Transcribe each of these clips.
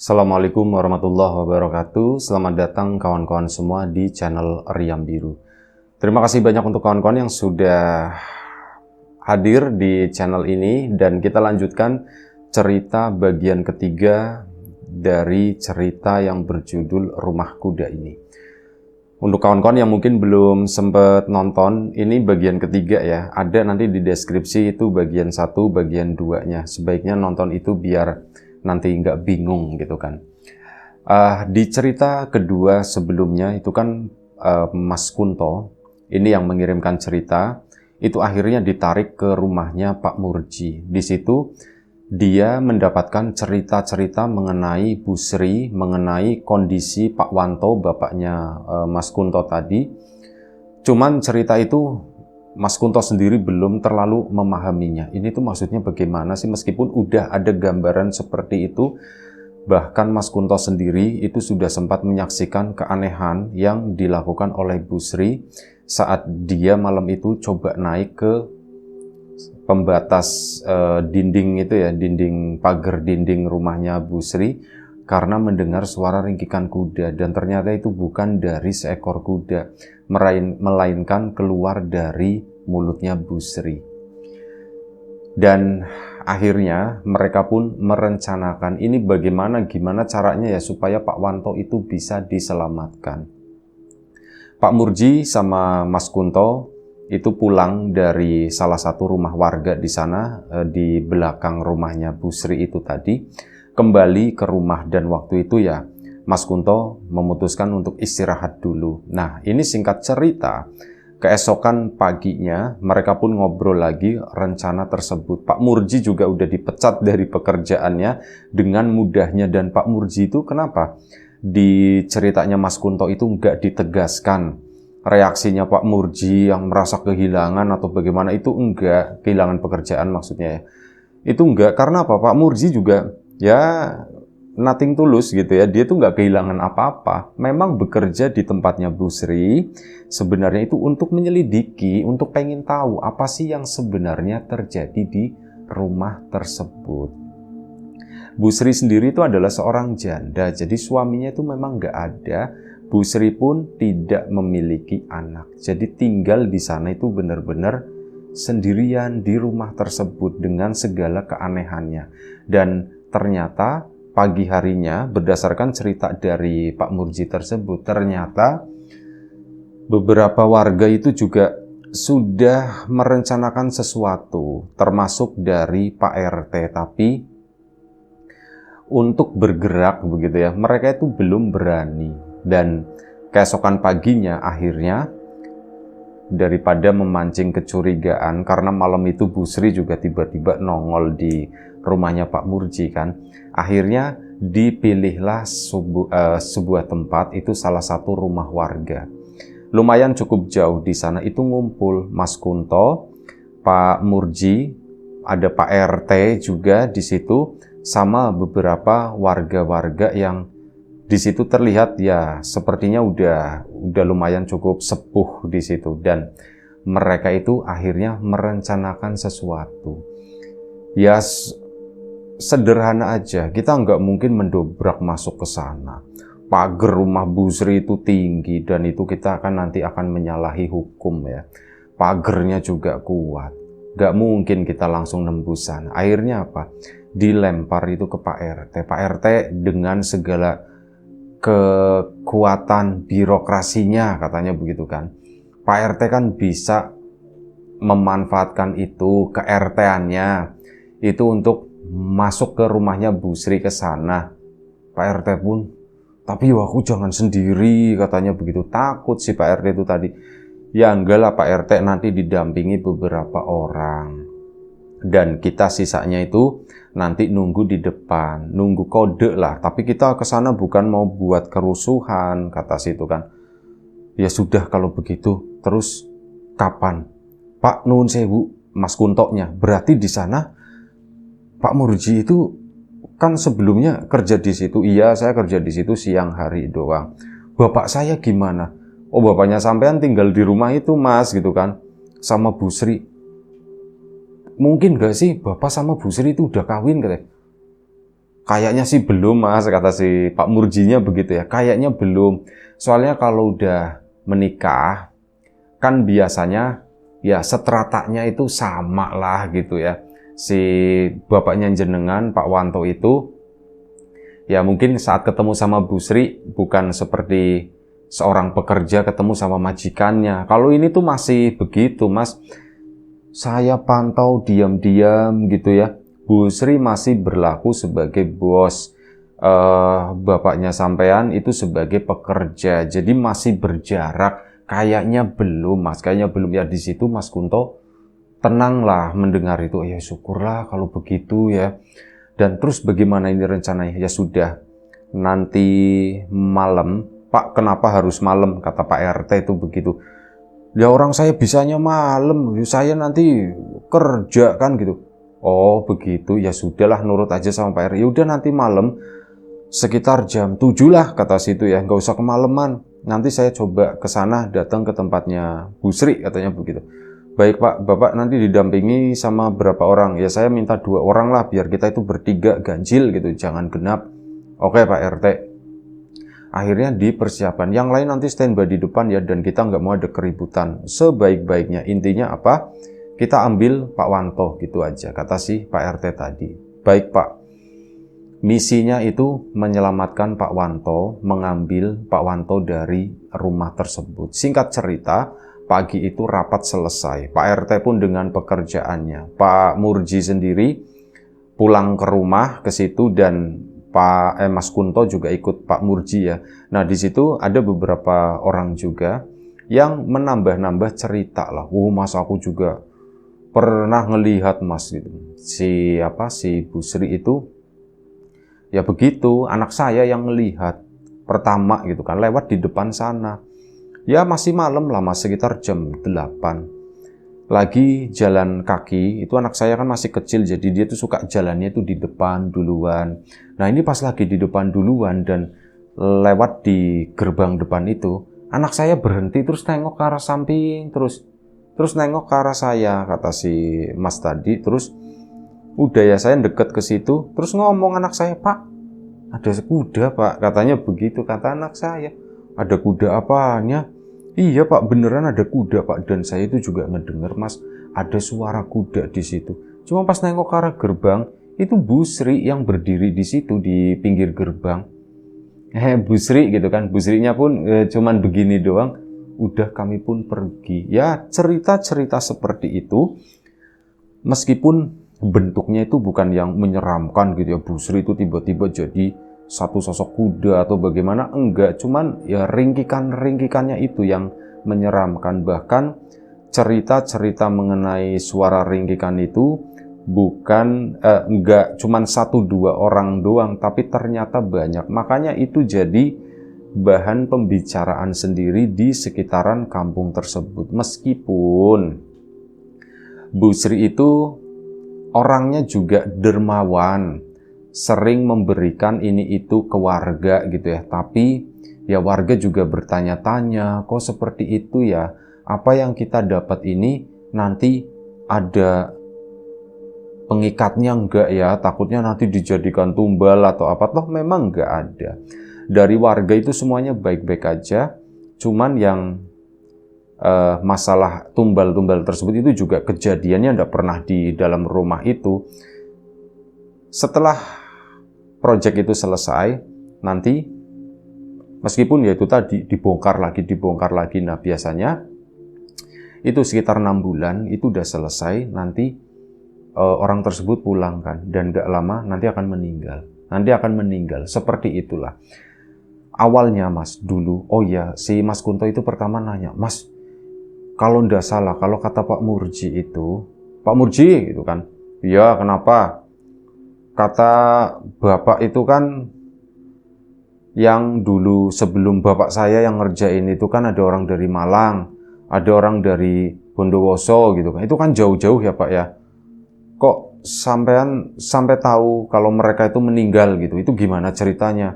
Assalamualaikum warahmatullahi wabarakatuh. Selamat datang kawan-kawan semua di channel Riam Biru. Terima kasih banyak untuk kawan-kawan yang sudah hadir di channel ini, dan kita lanjutkan cerita bagian ketiga dari cerita yang berjudul Rumah Kuda ini. Untuk kawan-kawan yang mungkin belum sempat nonton, ini bagian ketiga ya. Ada nanti di deskripsi itu bagian 1, bagian 2-nya. Sebaiknya nonton itu biar nanti nggak bingung gitu kan. Di cerita kedua sebelumnya itu kan Mas Kunto, ini yang mengirimkan cerita, itu akhirnya ditarik ke rumahnya Pak Murji. Di situ dia mendapatkan cerita-cerita mengenai Bu Sri, mengenai kondisi Pak Wanto, bapaknya Mas Kunto tadi. Cuman cerita itu Mas Kunto sendiri belum terlalu memahaminya. Ini tuh maksudnya bagaimana sih, meskipun udah ada gambaran seperti itu. Bahkan Mas Kunto sendiri itu sudah sempat menyaksikan keanehan yang dilakukan oleh Bu Sri saat dia malam itu coba naik ke pembatas dinding itu ya, dinding pagar dinding rumahnya Bu Sri, karena mendengar suara ringkikan kuda, dan ternyata itu bukan dari seekor kuda, melainkan keluar dari mulutnya Bu Sri. Dan akhirnya mereka pun merencanakan ini gimana caranya ya supaya Pak Wanto itu bisa diselamatkan. Pak Murji sama Mas Kunto itu pulang dari salah satu rumah warga di sana, di belakang rumahnya Bu Sri itu tadi, kembali ke rumah, dan waktu itu ya Mas Kunto memutuskan untuk istirahat dulu. Nah, ini singkat cerita, keesokan paginya mereka pun ngobrol lagi rencana tersebut. Pak Murji juga udah dipecat dari pekerjaannya dengan mudahnya, dan Pak Murji itu kenapa di ceritanya Mas Kunto itu nggak ditegaskan reaksinya Pak Murji yang merasa kehilangan atau bagaimana, itu enggak, kehilangan pekerjaan maksudnya ya. Itu enggak, karena apa? Pak Murji juga ya nothing tulus gitu ya, dia tuh nggak kehilangan apa-apa. Memang bekerja di tempatnya Bu Sri sebenarnya itu untuk menyelidiki, untuk pengen tahu apa sih yang sebenarnya terjadi di rumah tersebut. Bu Sri sendiri itu adalah seorang janda, jadi suaminya itu memang nggak ada. Bu Sri pun tidak memiliki anak, jadi tinggal di sana itu benar-benar sendirian di rumah tersebut dengan segala keanehannya. Dan ternyata pagi harinya, berdasarkan cerita dari Pak Murji tersebut, ternyata beberapa warga itu juga sudah merencanakan sesuatu, termasuk dari Pak RT, tapi untuk bergerak begitu ya, mereka itu belum berani. Dan keesokan paginya akhirnya, daripada memancing kecurigaan, karena malam itu Bu Sri juga tiba-tiba nongol di rumahnya Pak Murji kan, akhirnya dipilihlah sebuah tempat, itu salah satu rumah warga. Lumayan cukup jauh di sana, itu ngumpul Mas Kunto, Pak Murji, ada Pak RT juga di situ, sama beberapa warga-warga yang di situ terlihat ya sepertinya udah lumayan cukup sepuh di situ. Dan mereka itu akhirnya merencanakan sesuatu. Ya sederhana aja, kita nggak mungkin mendobrak masuk ke sana. Pagar rumah Bu Sri itu tinggi, dan itu kita nanti akan menyalahi hukum ya. Pagernya juga kuat, nggak mungkin kita langsung nembus sana. Akhirnya apa? Dilempar itu ke Pak RT. Pak RT dengan segala kekuatan birokrasinya katanya begitu kan, Pak RT kan bisa memanfaatkan itu ke RT-annya itu untuk masuk ke rumahnya Bu Sri ke sana. Pak RT pun, tapi aku jangan sendiri katanya begitu, takut si Pak RT itu tadi. Ya enggak lah Pak RT, nanti didampingi beberapa orang, dan kita sisanya itu nanti nunggu di depan, nunggu kode lah. Tapi kita ke sana bukan mau buat kerusuhan, kata situ kan. Ya sudah kalau begitu, terus kapan? Pak Nun Sewu, Mas Kuntonya, berarti di sana Pak Murji itu kan sebelumnya kerja di situ. Iya, saya kerja di situ siang hari doang. Bapak saya gimana? Oh, bapaknya sampean tinggal di rumah itu Mas gitu kan, sama Bu Sri. Mungkin gak sih Bapak sama Bu Sri itu udah kawin katanya? Kayaknya sih belum mas, kata si Pak Murjinya begitu ya. Kayaknya belum. Soalnya kalau udah menikah, kan biasanya ya stratanya itu sama lah gitu ya. Si bapaknya jenengan, Pak Wanto itu, ya mungkin saat ketemu sama Bu Sri, bukan seperti seorang pekerja ketemu sama majikannya. Kalau ini tuh masih begitu mas. Saya pantau diam-diam gitu ya. Bu Sri masih berlaku sebagai bos. Bapaknya sampean itu sebagai pekerja. Jadi masih berjarak. Kayaknya belum mas. Kayaknya belum ya. Di situ Mas Kunto tenanglah mendengar itu. Ya syukurlah kalau begitu ya. Dan terus bagaimana ini rencananya? Ya sudah. Nanti malam. Pak, kenapa harus malam? Kata Pak RT itu begitu. Ya orang saya bisanya malam, saya nanti kerja kan gitu. Oh begitu, ya sudahlah nurut aja sama Pak RT. Ya udah nanti malam sekitar jam 7 lah kata situ ya, nggak usah kemalaman. Nanti saya coba ke sana datang ke tempatnya Bu Sri katanya begitu. Baik Pak, Bapak nanti didampingi sama berapa orang? Ya saya minta 2 orang lah biar kita itu bertiga ganjil gitu, jangan genap. Oke Pak RT. Akhirnya dipersiapkan. Yang lain nanti standby di depan ya, dan kita nggak mau ada keributan. Sebaik-baiknya. Intinya apa? Kita ambil Pak Wanto gitu aja, kata si Pak RT tadi. Baik Pak. Misinya itu menyelamatkan Pak Wanto, mengambil Pak Wanto dari rumah tersebut. Singkat cerita, pagi itu rapat selesai. Pak RT pun dengan pekerjaannya. Pak Murji sendiri pulang ke rumah ke situ, dan Mas Kunto juga ikut Pak Murji ya. Nah di situ ada beberapa orang juga yang menambah-nambah cerita lah. Mas aku juga pernah ngelihat mas gitu. Si Bu Sri itu ya begitu, anak saya yang ngelihat pertama gitu kan, lewat di depan sana. Ya masih malam lah mas, sekitar jam 8. Lagi jalan kaki, itu anak saya kan masih kecil, jadi dia tuh suka jalannya itu di depan duluan. Nah ini pas lagi di depan duluan dan lewat di gerbang depan itu, anak saya berhenti terus nengok ke arah samping, terus nengok ke arah saya, kata si mas tadi. Terus udah ya saya deket ke situ, terus ngomong anak saya, Pak, ada kuda Pak, katanya begitu, kata anak saya. Ada kuda apanya? Iya Pak, beneran ada kuda Pak, dan saya itu juga ngedenger mas, ada suara kuda di situ. Cuma pas nengok ke arah gerbang, itu Bu Sri yang berdiri di situ di pinggir gerbang. Bu Sri gitu kan, Bu Srinya pun cuman begini doang. Udah kami pun pergi. Ya cerita-cerita seperti itu, meskipun bentuknya itu bukan yang menyeramkan gitu ya. Bu Sri itu tiba-tiba jadi satu sosok kuda atau bagaimana, enggak, cuman ya ringkikan-ringkikannya itu yang menyeramkan. Bahkan cerita-cerita mengenai suara ringkikan itu bukan enggak cuman 1-2 orang doang, tapi ternyata banyak. Makanya itu jadi bahan pembicaraan sendiri di sekitaran kampung tersebut. Meskipun Bu Sri itu orangnya juga dermawan, sering memberikan ini itu ke warga gitu ya. Tapi ya warga juga bertanya-tanya, kok seperti itu ya? Apa yang kita dapat ini nanti ada pengikatnya enggak ya? Takutnya nanti dijadikan tumbal atau apa. Toh memang enggak ada. Dari warga itu semuanya baik-baik aja. Cuman yang masalah tumbal-tumbal tersebut itu juga kejadiannya enggak pernah di dalam rumah itu. Setelah proyek itu selesai, nanti meskipun ya itu tadi dibongkar lagi. Nah biasanya itu sekitar 6 bulan itu udah selesai, nanti orang tersebut pulang kan, dan gak lama nanti akan meninggal. Seperti itulah. Awalnya mas dulu, oh ya si Mas Kunto itu pertama nanya, Mas, kalau ndak salah, kalau kata Pak Murji itu, Pak Murji gitu kan, iya kenapa? Kata bapak itu kan, yang dulu sebelum bapak saya yang ngerjain itu kan ada orang dari Malang, ada orang dari Bondowoso gitu kan. Itu kan jauh-jauh ya Pak ya. Kok sampai tahu kalau mereka itu meninggal gitu? Itu gimana ceritanya?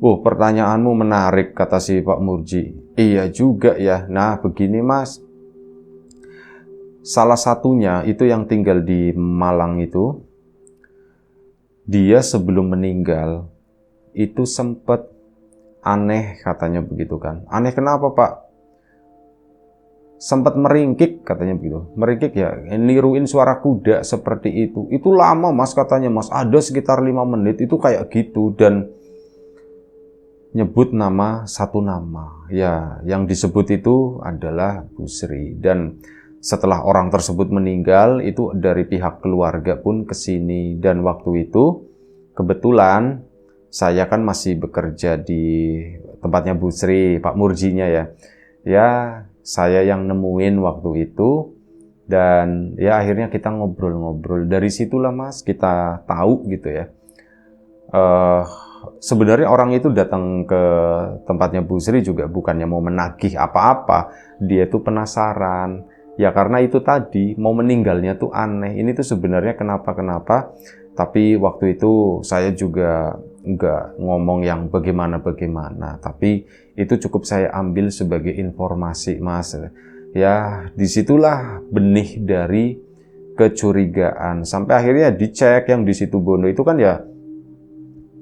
Oh, pertanyaanmu menarik, kata si Pak Murji. Iya juga ya. Nah, begini Mas. Salah satunya itu yang tinggal di Malang itu, dia sebelum meninggal itu sempat aneh katanya begitu kan. Aneh kenapa Pak? Sempat meringkik katanya begitu. Meringkik ya, niruin suara kuda seperti itu. Itu lama Mas katanya Mas, ada sekitar 5 menit itu kayak gitu. Dan nyebut satu nama. Ya, yang disebut itu adalah Bu Sri. Dan setelah orang tersebut meninggal, itu dari pihak keluarga pun kesini. Dan waktu itu kebetulan saya kan masih bekerja di tempatnya Bu Sri, Pak Murjinya ya. Ya, saya yang nemuin waktu itu. Dan ya akhirnya kita ngobrol-ngobrol. Dari situlah Mas kita tahu gitu ya. Sebenarnya orang itu datang ke tempatnya Bu Sri juga bukannya mau menagih apa-apa. Dia tuh penasaran. Ya karena itu tadi, mau meninggalnya tuh aneh. Ini tuh sebenarnya kenapa-kenapa. Tapi waktu itu saya juga nggak ngomong yang bagaimana-bagaimana. Tapi itu cukup saya ambil sebagai informasi Mas. Ya disitulah benih dari kecurigaan. Sampai akhirnya dicek yang di Situbondo itu kan ya.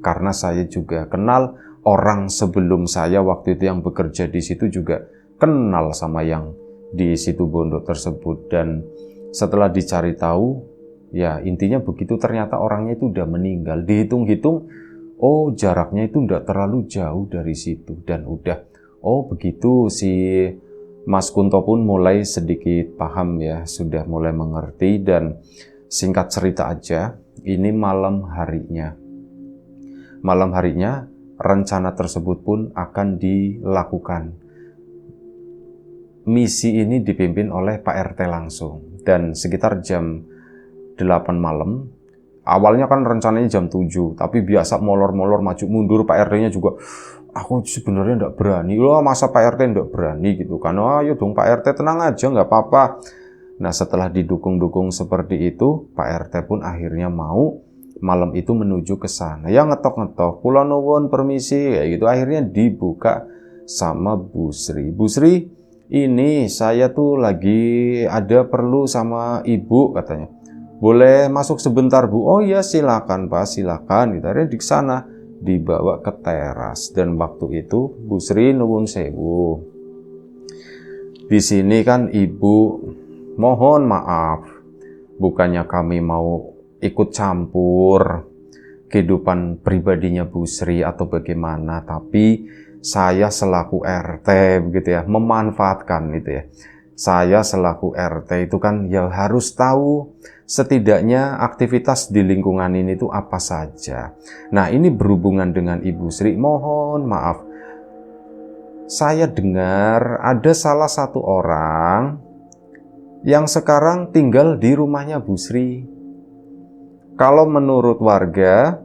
Karena saya juga kenal orang sebelum saya waktu itu yang bekerja di situ juga kenal sama yang di Situbondo tersebut. Dan setelah dicari tahu, ya intinya begitu, ternyata orangnya itu udah meninggal. Dihitung-hitung, oh jaraknya itu udah terlalu jauh dari situ. Dan udah, oh begitu si Mas Kunto pun mulai sedikit paham ya, sudah mulai mengerti. Dan singkat cerita aja, ini malam harinya. Malam harinya, rencana tersebut pun akan dilakukan. Misi ini dipimpin oleh Pak RT langsung. Dan sekitar jam 8 malam, awalnya kan rencananya jam 7, tapi biasa molor-molor maju mundur, Pak RT-nya juga, aku sebenarnya enggak berani. Loh, masa Pak RT enggak berani gitu kan? Oh, ayo dong Pak RT, tenang aja, enggak apa-apa. Nah, setelah didukung-dukung seperti itu, Pak RT pun akhirnya mau malam itu menuju ke sana. Ya ngetok-ngetok, kula nuwun permisi, kayak gitu. Akhirnya dibuka sama Bu Sri. Bu Sri, ini saya tuh lagi ada perlu sama Ibu katanya. Boleh masuk sebentar Bu? Oh iya silakan Pak, silakan. Gitu. Akhirnya di sana dibawa ke teras. Dan waktu itu Bu Sri nuwun sewu. Di sini kan Ibu, mohon maaf, bukannya kami mau ikut campur kehidupan pribadinya Bu Sri atau bagaimana, tapi saya selaku RT begitu ya, memanfaatkan itu ya. Saya selaku RT itu kan ya harus tahu setidaknya aktivitas di lingkungan ini itu apa saja. Nah, ini berhubungan dengan Ibu Sri, mohon maaf. Saya dengar ada salah satu orang yang sekarang tinggal di rumahnya Bu Sri. Kalau menurut warga,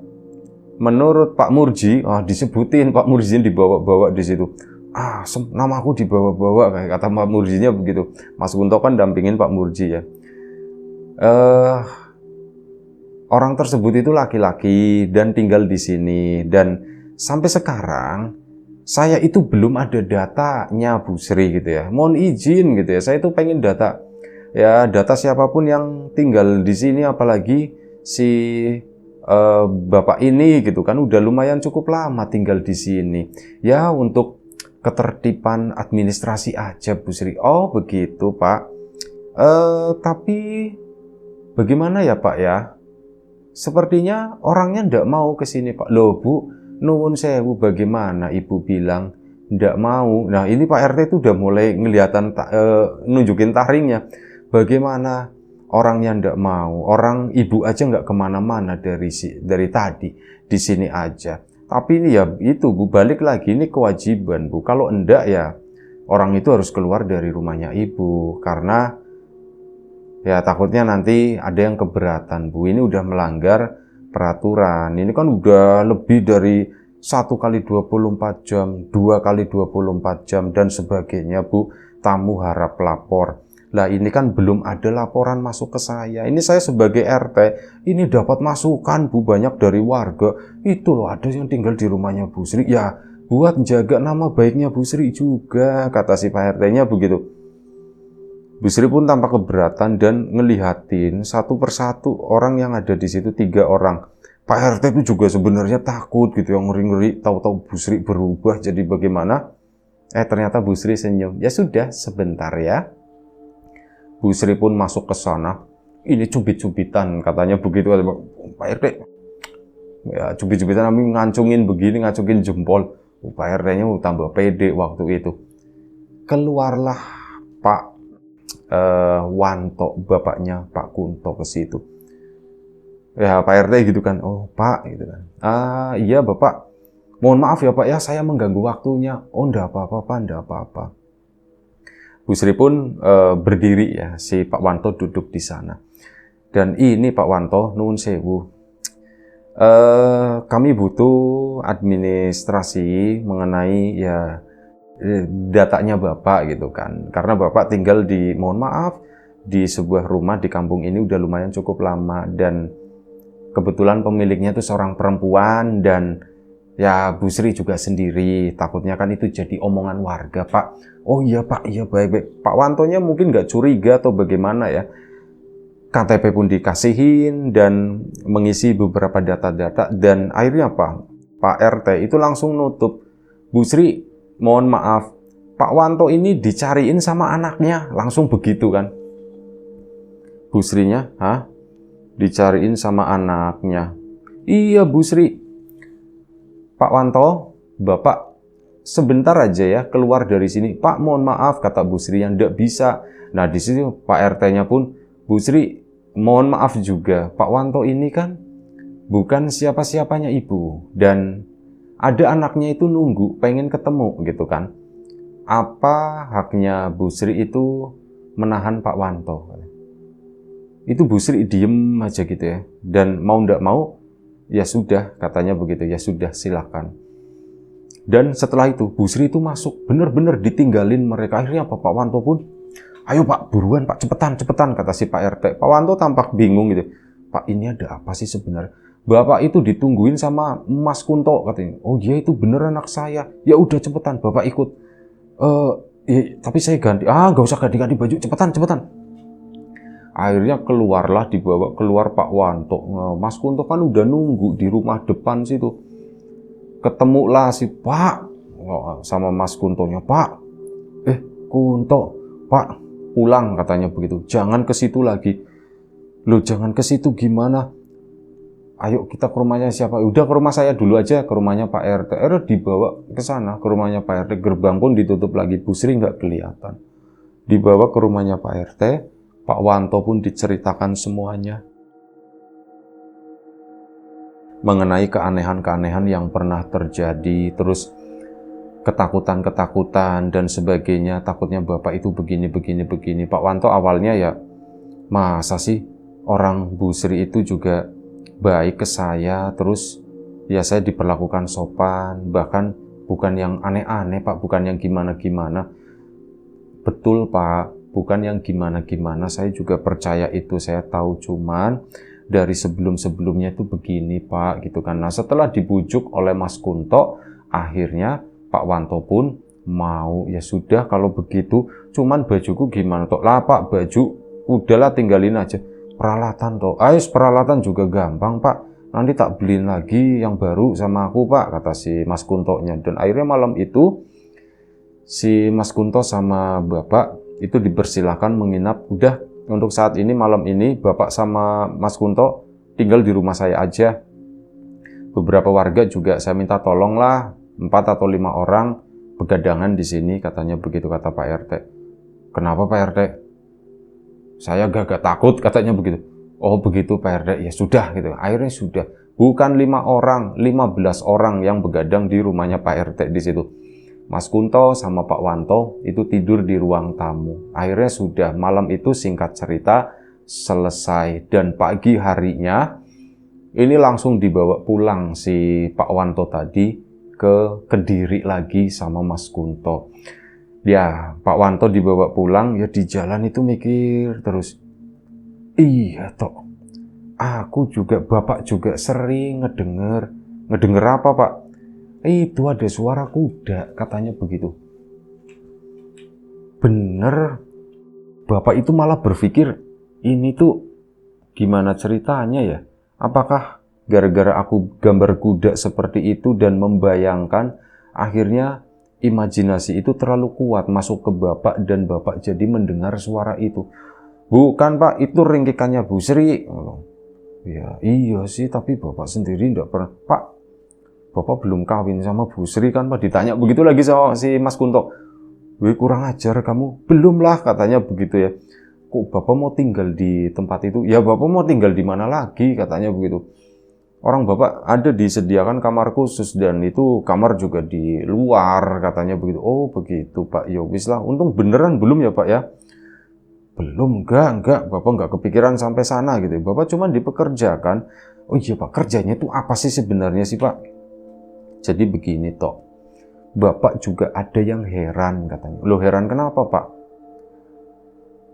menurut Pak Murji, disebutin Pak Murji dibawa-bawa di situ. Namaku dibawa-bawa kayak kata Pak Murjinya begitu. Mas Kunto kan dampingin Pak Murji ya. Orang tersebut itu laki-laki dan tinggal di sini. Dan sampai sekarang saya itu belum ada datanya Bu Sri gitu ya. Mohon izin gitu ya. Saya itu pengen data siapapun yang tinggal di sini, apalagi si bapak ini gitu kan udah lumayan cukup lama tinggal di sini. Ya untuk ketertiban administrasi aja Bu Sri. Oh begitu Pak. Tapi bagaimana ya Pak ya? Sepertinya orangnya ndak mau ke sini Pak. Loh Bu, nuwun sewu, bagaimana Ibu bilang ndak mau. Nah ini Pak RT itu udah mulai ngelihatan nunjukin taringnya. Bagaimana orangnya ndak mau, orang Ibu aja nggak kemana-mana dari tadi, di sini aja. Tapi ini ya itu Bu, balik lagi, ini kewajiban Bu. Kalau enggak ya orang itu harus keluar dari rumahnya Ibu. Karena ya takutnya nanti ada yang keberatan Bu. Ini udah melanggar peraturan. Ini kan udah lebih dari 1 kali 24 jam, 2 kali 24 jam, dan sebagainya Bu. Tamu harap lapor. Lah ini kan belum ada laporan masuk ke saya. Ini saya sebagai RT, ini dapat masukan Bu banyak dari warga. Itu loh ada yang tinggal di rumahnya Bu Sri. Ya buat jaga nama baiknya Bu Sri juga, kata si Pak RT-nya begitu. Bu Sri pun tampak keberatan dan ngelihatin satu persatu orang yang ada di situ, 3 orang. Pak RT itu juga sebenarnya takut gitu, yang ngeri-ngeri, tahu-tahu Bu Sri berubah jadi bagaimana. Ternyata Bu Sri senyum. Ya sudah, sebentar ya. Bu Sri pun masuk ke sana. Ini cubit-cubitan, katanya begitu. Pak RT, ya cubit-cubitan kami ngancungin begini, ngancungin jempol. Pak RT-nya tambah pede waktu itu. Keluarlah Pak Wanto, bapaknya Pak Kunto ke situ. Ya Pak RT gitu kan, oh Pak gitu kan. Iya Bapak, mohon maaf ya Pak ya, saya mengganggu waktunya. Oh enggak apa-apa Pak, enggak apa-apa. Bu Sri pun berdiri ya, si Pak Wanto duduk di sana. Dan ini Pak Wanto, nuwun sewu. Kami butuh administrasi mengenai ya datanya Bapak gitu kan. Karena Bapak tinggal di, mohon maaf, di sebuah rumah di kampung ini udah lumayan cukup lama, dan kebetulan pemiliknya itu seorang perempuan, dan ya Bu Sri juga sendiri. Takutnya kan itu jadi omongan warga Pak. Oh iya Pak, iya baik-baik. Pak Wantonya mungkin nggak curiga atau bagaimana ya. KTP pun dikasihin dan mengisi beberapa data-data, dan akhirnya Pak RT itu langsung nutup. Bu Sri, mohon maaf, Pak Wanto ini dicariin sama anaknya, langsung begitu kan. Bu Srinya, dicariin sama anaknya. Iya Bu Sri, Pak Wanto, Bapak sebentar aja ya keluar dari sini. Pak mohon maaf, kata Bu Sri yang tidak bisa. Nah di sini Pak RT-nya pun, Bu Sri mohon maaf juga, Pak Wanto ini kan bukan siapa-siapanya Ibu, dan ada anaknya itu nunggu pengen ketemu gitu kan. Apa haknya Bu Sri itu menahan Pak Wanto? Itu Bu Sri diem aja gitu ya, dan mau ndak mau ya sudah, katanya begitu, ya sudah silakan. Dan setelah itu Bu Sri itu masuk, bener-bener ditinggalin mereka. Akhirnya Pak Wanto pun, ayo Pak, buruan Pak, cepetan, kata si Pak RT. Pak Wanto tampak bingung gitu. Pak, ini ada apa sih sebenarnya? Bapak itu ditungguin sama Mas Kunto, katanya. Oh iya, itu bener anak saya. Ya udah cepetan, Bapak ikut. Tapi saya ganti. Gak usah ganti-ganti baju, cepetan. Akhirnya keluarlah, dibawa keluar Pak Wanto. Mas Kunto kan udah nunggu di rumah depan situ. Ketemulah si Pak sama Mas Kuntonya. Pak, Kunto, Pak, pulang, katanya begitu. Jangan ke situ lagi. Loh, jangan ke situ gimana? Ayo kita ke rumahnya siapa? Udah ke rumah saya dulu aja, ke rumahnya Pak RT. Dibawa ke sana, ke rumahnya Pak RT. Gerbang pun ditutup lagi. Bu Sri nggak kelihatan. Dibawa ke rumahnya Pak RT. Pak Wanto pun diceritakan semuanya mengenai keanehan-keanehan yang pernah terjadi, terus ketakutan-ketakutan dan sebagainya. Takutnya Bapak itu begini. Pak Wanto awalnya ya, masa sih orang Bu Sri itu juga baik ke saya, terus ya saya diperlakukan sopan, bahkan bukan yang aneh-aneh Pak, bukan yang gimana-gimana. Betul Pak, bukan yang gimana-gimana, saya juga percaya itu, saya tahu, cuman dari sebelum-sebelumnya itu begini Pak, gitu kan. Nah setelah dibujuk oleh Mas Kunto, akhirnya Pak Wanto pun mau, ya sudah kalau begitu, cuman bajuku gimana toh? Lah Pak, baju udahlah tinggalin aja. Peralatan toh, peralatan juga gampang Pak, nanti tak beliin lagi yang baru sama aku Pak, kata si Mas Kunto-nya. Dan akhirnya malam itu si Mas Kunto sama Bapak itu dipersilahkan menginap. Udah, untuk saat ini malam ini Bapak sama Mas Kunto tinggal di rumah saya aja. Beberapa warga juga saya minta tolonglah, 4 atau 5 orang begadangan di sini, katanya begitu, kata Pak RT. Kenapa Pak RT? Saya gak takut, katanya begitu. Oh begitu Pak RT, ya sudah gitu. Akhirnya sudah, bukan 5 orang, 15 orang yang begadang di rumahnya Pak RT di situ. Mas Kunto sama Pak Wanto itu tidur di ruang tamu. Akhirnya sudah, malam itu singkat cerita selesai, dan pagi harinya ini langsung dibawa pulang si Pak Wanto tadi ke Kediri lagi sama Mas Kunto. Ya, Pak Wanto dibawa pulang, ya di jalan itu mikir terus. Iya toh, aku juga, Bapak juga sering ngedenger apa Pak? Itu ada suara kuda, katanya begitu. Bener, Bapak itu malah berpikir, ini tuh gimana ceritanya ya? Apakah gara-gara aku gambar kuda seperti itu dan membayangkan, akhirnya imajinasi itu terlalu kuat masuk ke Bapak dan Bapak jadi mendengar suara itu. Bukan Pak, itu ringkikannya Bu Sri. Ya iya sih, tapi Bapak sendiri enggak pernah. Pak, Bapak belum kawin sama Bu Sri kan Pak? Ditanya begitu lagi sama si Mas Kunto. Wih, kurang ajar kamu. Belum lah, katanya begitu ya. Kok Bapak mau tinggal di tempat itu? Ya Bapak mau tinggal di mana lagi, katanya begitu. Orang Bapak ada disediakan kamar khusus dan itu kamar juga di luar, katanya begitu. Oh begitu Pak, ya wis lah. Untung beneran belum ya Pak ya? Belum, enggak. Bapak enggak kepikiran sampai sana gitu. Bapak cuma dipekerjakan. Oh iya Pak, kerjanya itu apa sih sebenarnya sih Pak? Jadi begini toh. Bapak juga ada yang heran katanya. Loh heran kenapa Pak?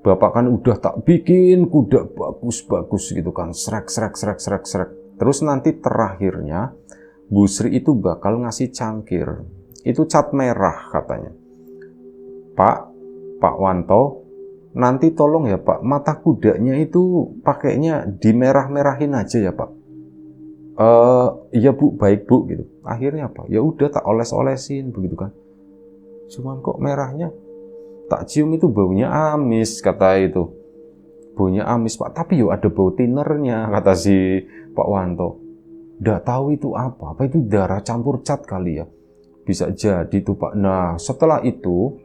Bapak kan udah tak bikin kuda bagus-bagus gitu kan. Srek. Terus nanti terakhirnya Bu Sri itu bakal ngasih cangkir. Itu cat merah katanya. Pak Wanto, nanti tolong ya Pak, mata kudanya itu pakainya dimerah-merahin aja ya Pak. Iya Bu, baik Bu gitu. Akhirnya apa? Ya udah tak oles-olesin begitu kan. Cuman kok merahnya tak cium itu baunya amis, kata itu. Baunya amis Pak, tapi yo ada bau tinernya, kata si Pak Wanto. Nggak tahu itu apa itu darah campur cat kali ya. Bisa jadi tuh Pak. Nah setelah itu,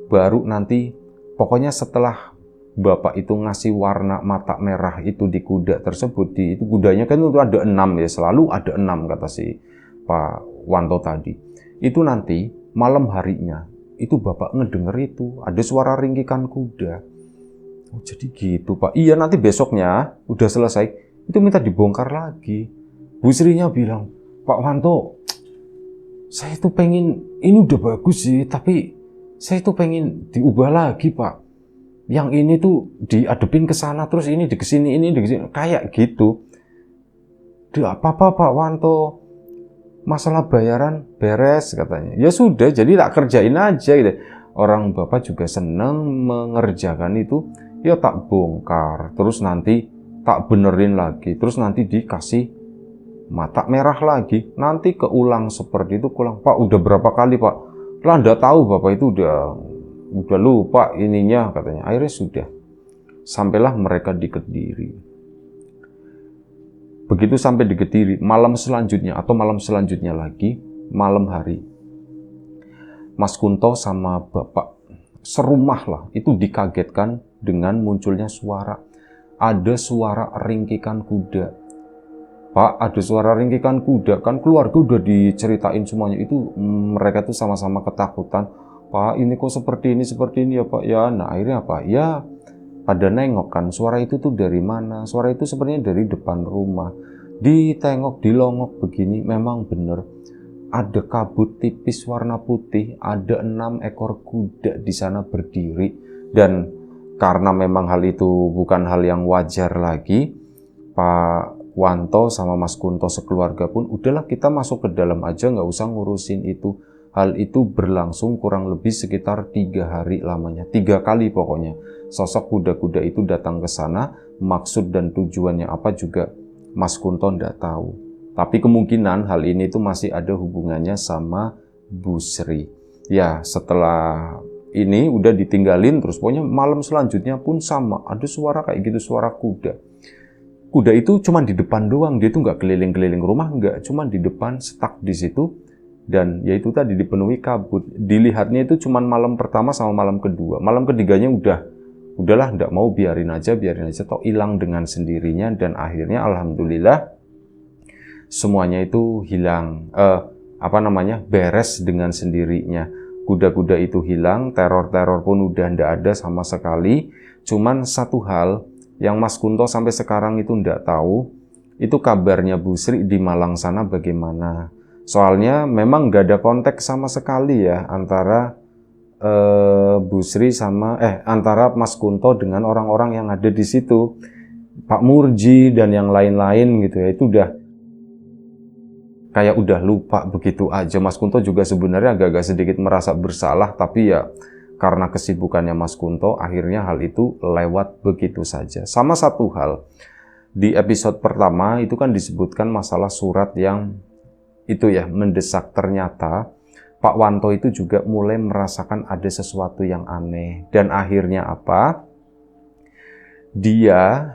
baru nanti, pokoknya setelah Bapak itu ngasih warna mata merah itu di kuda tersebut, itu kudanya kan itu ada 6 ya, selalu ada 6 kata si Pak Wanto tadi. Itu nanti malam harinya, itu Bapak ngedenger itu ada suara ringkikan kuda. Oh jadi gitu Pak. Iya nanti besoknya udah selesai itu minta dibongkar lagi. Bu Srinya bilang, Pak Wanto, saya tuh pengen ini udah bagus sih, tapi saya tuh pengen diubah lagi Pak. Yang ini tuh diadepin ke sana, terus ini di kesini, ini di kesini, kayak gitu. Duh apa-apa Pak Wanto, masalah bayaran beres katanya. Ya sudah, jadi tak kerjain aja gitu. Orang Bapak juga senang mengerjakan itu, ya tak bongkar, terus nanti tak benerin lagi, terus nanti dikasih mata merah lagi, nanti keulang seperti itu, keulang. Pak udah berapa kali Pak? Lah enggak tahu Bapak itu udah lupa ininya katanya. Akhirnya sudah, sampailah mereka di Kediri. Begitu sampai di Kediri, malam selanjutnya atau malam selanjutnya lagi, malam hari, Mas Kunto sama Bapak serumah lah, itu dikagetkan dengan munculnya suara. Ada suara ringkikan kuda. Pak, ada suara ringkikan kuda. Kan keluarga udah diceritain semuanya. Itu mereka tuh sama-sama ketakutan. Pak, ini kok seperti ini ya Pak ya. Nah akhirnya apa? Ya pada nengok kan, suara itu tuh dari mana? Suara itu sebenarnya dari depan rumah. Ditengok, dilongok begini, memang bener. Ada kabut tipis warna putih, ada 6 ekor kuda di sana berdiri. Dan karena memang hal itu bukan hal yang wajar lagi, Pak Wanto sama Mas Kunto sekeluarga pun, udahlah kita masuk ke dalam aja, nggak usah ngurusin itu. Hal itu berlangsung kurang lebih sekitar 3 hari lamanya. 3 kali pokoknya. Sosok kuda-kuda itu datang ke sana, maksud dan tujuannya apa juga Mas Kunto nggak tahu. Tapi kemungkinan hal ini tuh masih ada hubungannya sama Bu Sri. Ya setelah ini udah ditinggalin, terus pokoknya malam selanjutnya pun sama. Ada suara kayak gitu, suara kuda. Kuda itu cuma di depan doang, dia tuh nggak keliling-keliling rumah, nggak, cuma di depan, stuck di situ. Dan yaitu tadi dipenuhi kabut. Dilihatnya itu cuma malam pertama sama malam kedua. Malam ketiganya udahlah, nggak mau, biarin aja, toh hilang dengan sendirinya. Dan akhirnya alhamdulillah semuanya itu hilang, beres dengan sendirinya. Kuda-kuda itu hilang, teror-teror pun udah nggak ada sama sekali. Cuman satu hal yang Mas Kunto sampai sekarang itu nggak tahu, itu kabarnya Bu Sri di Malang sana bagaimana. Soalnya memang nggak ada kontak sama sekali ya antara Bu Sri antara Mas Kunto dengan orang-orang yang ada di situ, Pak Murji dan yang lain-lain gitu ya. Itu kayak udah lupa begitu aja. Mas Kunto juga sebenarnya agak-agak sedikit merasa bersalah, tapi ya karena kesibukannya Mas Kunto, akhirnya hal itu lewat begitu saja. Sama satu hal, Di episode pertama itu kan disebutkan masalah surat yang itu ya mendesak. Ternyata Pak Wanto itu juga mulai merasakan ada sesuatu yang aneh. Dan akhirnya apa? Dia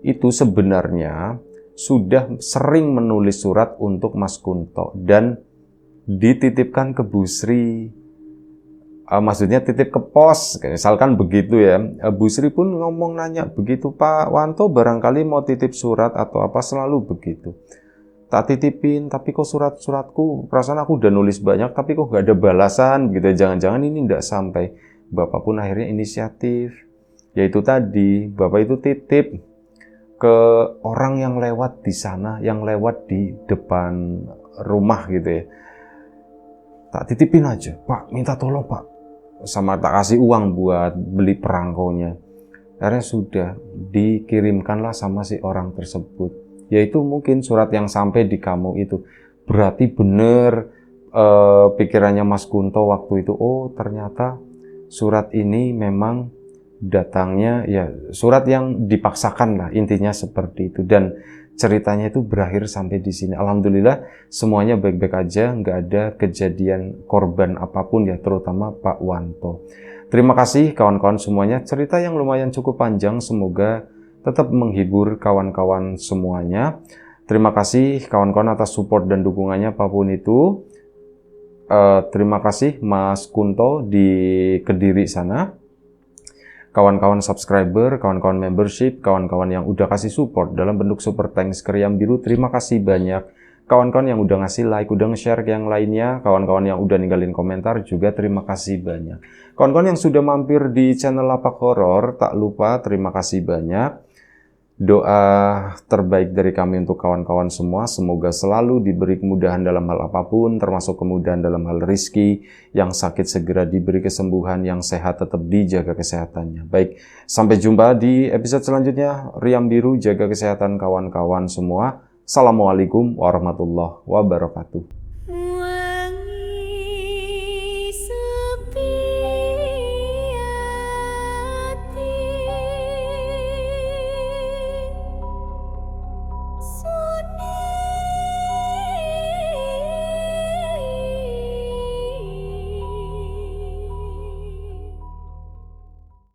itu sebenarnya sudah sering menulis surat untuk Mas Kunto dan dititipkan ke Bu Sri. Maksudnya titip ke pos, misalkan begitu ya. Bu Sri pun ngomong nanya, begitu Pak Wanto barangkali mau titip surat atau apa, selalu begitu. Tak titipin, tapi kok surat-suratku, perasaan aku udah nulis banyak, tapi kok gak ada balasan gitu. Jangan-jangan ini nggak sampai. Bapak pun akhirnya inisiatif, yaitu tadi, Bapak itu titip ke orang yang lewat di sana, yang lewat di depan rumah gitu ya. Tak titipin aja, Pak, minta tolong Pak. Sama tak kasih uang buat beli perangkonya. Akhirnya sudah dikirimkanlah sama si orang tersebut. Yaitu mungkin surat yang sampai di kamu itu. Berarti benar pikirannya Mas Kunto waktu itu, oh ternyata surat ini memang datangnya ya surat yang dipaksakan lah, intinya seperti itu. Dan ceritanya itu berakhir sampai di sini. Alhamdulillah semuanya baik-baik aja, nggak ada kejadian korban apapun ya, terutama Pak Wanto. Terima kasih kawan-kawan semuanya, cerita yang lumayan cukup panjang, semoga tetap menghibur kawan-kawan semuanya. Terima kasih kawan-kawan atas support dan dukungannya apapun itu. Terima kasih Mas Kunto di Kediri sana. Kawan-kawan subscriber, kawan-kawan membership, kawan-kawan yang udah kasih support dalam bentuk super thanks ke Riam Biru, terima kasih banyak. Kawan-kawan yang udah ngasih like, udah nge-share ke yang lainnya, kawan-kawan yang udah ninggalin komentar juga terima kasih banyak. Kawan-kawan yang sudah mampir di channel Lapak Horor, tak lupa terima kasih banyak. Doa terbaik dari kami untuk kawan-kawan semua, semoga selalu diberi kemudahan dalam hal apapun, termasuk kemudahan dalam hal rizki, yang sakit segera diberi kesembuhan, yang sehat tetap dijaga kesehatannya. Baik, sampai jumpa di episode selanjutnya. Riam Biru, jaga kesehatan kawan-kawan semua. Assalamualaikum warahmatullahi wabarakatuh.